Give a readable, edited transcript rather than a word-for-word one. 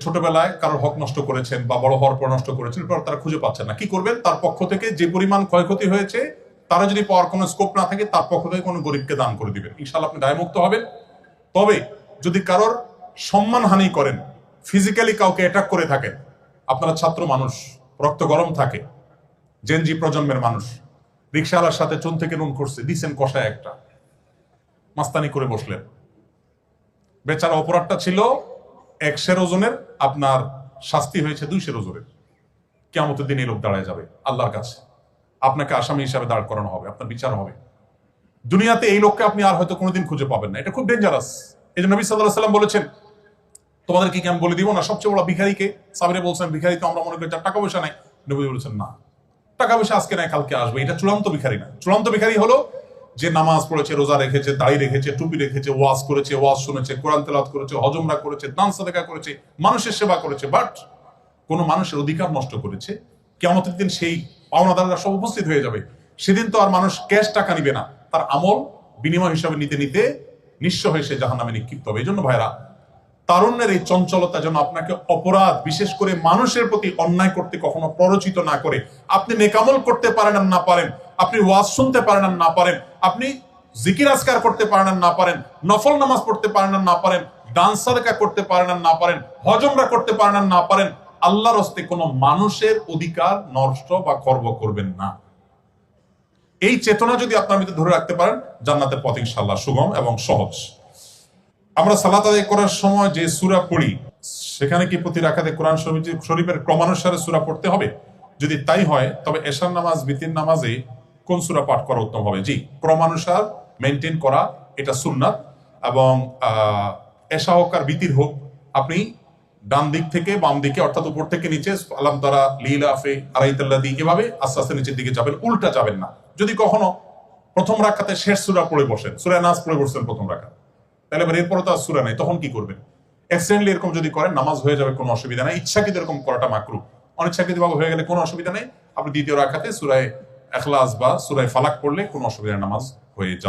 ছোটবেলায় কারোর হক নষ্ট করেছেন বা বড় হওয়ার পর নষ্ট করেছেন, এরপর তারা খুঁজে পাচ্ছেন না, কি করবেন? তার পক্ষ থেকে যে পরিমাণ ক্ষয়ক্ষতি হয়েছে তারা যদি পাওয়ার কোনো স্কোপ না থাকে, তার পক্ষ থেকে কোনো গরিবকে দান করে দিবেন, ইনশাআল্লাহ আপনি দায়মুক্ত হবেন। তবে যদি কারোর সম্মানহানি করেন, ফিজিক্যালি কাউকে অ্যাটাক করে থাকেন, আপনারা ছাত্র মানুষ, রক্ত গরম থাকে, জেনজি প্রজন্মের মানুষ, রিকশাওয়ালার সাথে চুন থেকে নুন করছে, দিচ্ছেন কষায় একটা, মাস্তানি করে বসলেন, বেচারা অপরাধটা ছিল 100 ওজনের, আপনার শাস্তি হয়েছে 200 ওজনের। কিয়ামতের দিন এই লোক দাঁড়ায় যাবে আল্লাহর কাছে, আপনাকে আসামি হিসাবে দাঁড় করানো হবে, আপনার বিচার হবে। দুনিয়াতে এই লোককে আপনি আর হয়তো কোনোদিন খুঁজে পাবেন না, এটা খুব ডেঞ্জারাস। এই জন্য নবী সাল্লাল্লাহু আলাইহি ওয়াসাল্লাম বলেছেন, তোমাদেরকে কি আমি বলে দিব না সবচেয়ে বড় ভিখারিকে? সাহাবীরা বলছেন, ভিখারি তো আমরা মনে করি যার টাকা পয়সা নাই। নবী বলেছেন, না, টাকা পয়সা আজকে নাই কালকে আসবে, এটা চূড়ান্ত ভিখারি না। চূড়ান্ত ভিখারি হলো যে নামাজ পড়েছে, রোজা রেখেছে, দাড়ি রেখেছে, টুপি রেখেছে, ওয়াজ করেছে, ওয়াজ শুনেছে, কোরআন তেলাওয়াত করেছে, হজ উমরা করেছে, দান সাদাকা করেছে, মানুষের সেবা করেছে, বাট কোন মানুষের অধিকার নষ্ট করেছে, কিয়ামতের দিন সেই পাওনাদাররা সব উপস্থিত হয়ে যাবে। সেদিন তো আর মানুষ ক্যাশ টাকা নিবে না, তার আমল বিনিময় হিসাবে নিতে নিতে নিঃস্ব হয়ে সে জাহান্নামে নিক্ষিপ্ত হবে। এই জন্য ভাইরা, তারুণ্যের এই চঞ্চলতা যেন আপনাকে অপরাধ, বিশেষ করে মানুষের প্রতি অন্যায় করতে কখনো প্ররোচিত না করে। আপনি নেকামল করতে পারেন আর না পারেন, আপনি ওয়াজ শুনতে পারেন আর না পারেন, আপনি জিকির আজকার করতে পারেন আর না পারেন, নফল নামাজ পড়তে পারেন আর না পারেন, দান সাদকা করতে পারেন আর না পারেন, হজ উমরা করতে পারেন আর না পারেন, আল্লাহর হস্তে কোনো মানুষের অধিকার নষ্ট বা খর্ব করবেন না। এই চেতনা যদি আপনার ভিতরে ধরে রাখতে পারেন, জান্নাতের পথ ইনশাআল্লাহ সুগম এবং সহজ। আমরা সালাত আদায় করার সময় যে সূরা পড়ি, সেখানে কি প্রতি রাকাতে কোরআন শরীফের ক্রমানুসারে সূরা পড়তে হবে? যদি তাই হয়, তবে এশার নামাজ, বিতির নামাজে কোন সূরা পাঠ করা উত্তম হবে? জি, ক্রমানুসার মেনটেন করা এটা সুন্নাত। এবং এশা হোক আর বিতির হোক, আপনি ডান দিক থেকে বাম দিকে, অর্থাৎ উপর থেকে নিচে, আলাম তারা, লিলাফে, আরাইতাল্লাযী, এভাবে আস্তে আস্তে নিচের দিকে যাবেন, উল্টা যাবেন না। যদি কখনো প্রথম রাকাতে শেষ সূরা পড়ে বসেন, সূরা নাস পড়ে বসছেন প্রথম রাকাত, তাহলে এবার এরপরে তো আর সূরা নাই, তখন কি করবেন? এক্সিডেন্টলি এরকম যদি করেন, নামাজ হয়ে যাবে, কোনো অসুবিধা নাই। ইচ্ছাকৃত এরকম করাটা মাকরুহ, অনিচ্ছাকৃত ভাবে হয়ে গেলে কোনো অসুবিধা নেই। আপনি দ্বিতীয় রাকাতে সূরা ইখলাস বা সূরা ফালাক পড়লে কোনো অসুবিধা, নামাজ হয়ে যাবে।